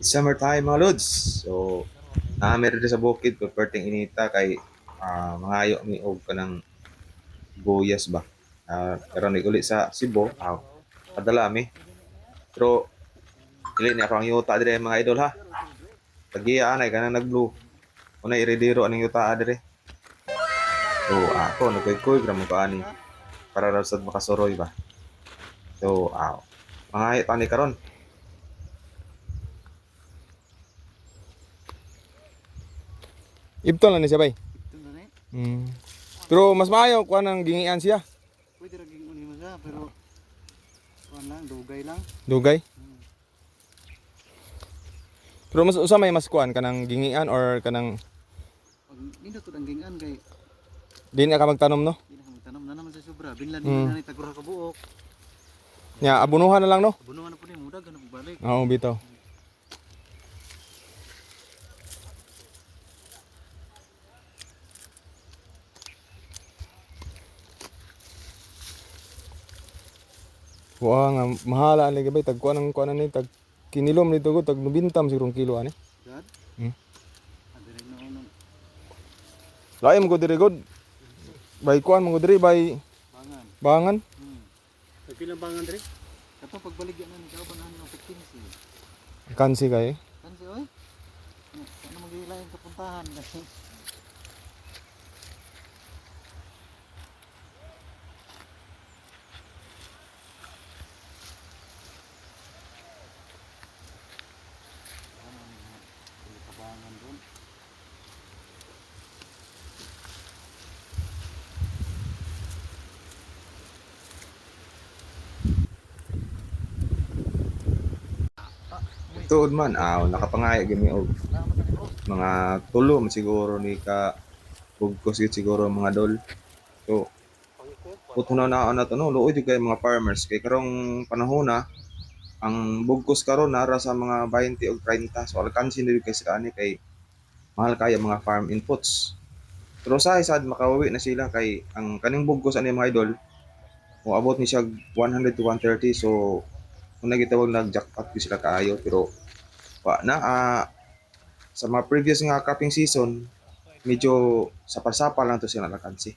Summertime mga lods. So, meron din sa bukid ko perting inita kay mangayo mi og kanang buyas ba. Pero ni uli sa Cebu, padala mi. Pero dili ni ako ang yuta dire mga idol ha. Tagiya anay kanang nag-blue. Una iridiro aning yuta dire. So, ako nagkuy-kuy gra mo kaani para raw sad makasuroy ba. So, mangayo tani karon. Ibton lang ni siya bay. Ito na rin. Hmm. Pero mas maayo kuan nang gingian siya. Pwede rin unin mo siya, pero kuhan lang, dugay lang. Dugay. Pero mas usa may mas kuan kanang gingian or kanang Pag nindot ang gingan kay di na ka magtanom no. hindi na kami tanom na naman sa sobra. Binlan Mm. na ni tagura ka buok. Nya abunuhan na lang no. Bunungan na po ni mudag ganun balik. Oo bitaw. Wa nga mahala ang ligabay tag kuan ang kuan ni tag kinilom nito ko tag 90 sigurong kilo ani. God. Hmm. Adi rin noon Lain mo ko diri god. Bay kuan mo ko diri bay bangan. bangan. Pilang bangan diri? Kato pagbaligyan na ni kauban na 15. Kansi kay. Kansi oy. Ano magilain ka puntahan kasi kabangan doon. Tuod man, nakapangayo gyud mi og mga tulo man siguro ni ka bugkos yun siguro mga dol. So, putunaw na to no, luoy jud kay mga farmers kay karong panahon na ang bugkos karon nara sa mga 20 o 30. So, alkansin dili kay sila ani kay mahal kaya mga farm inputs. Pero sa sad makawawi na sila kay ang kaning bugkos ani mga idol moabot ni siya 100 to 130. So, kung nagitawag nag-jackpot gyud sila kaayo pero sa mga previous nga cropping season medyo sapal-sapal lang to sila alkansi.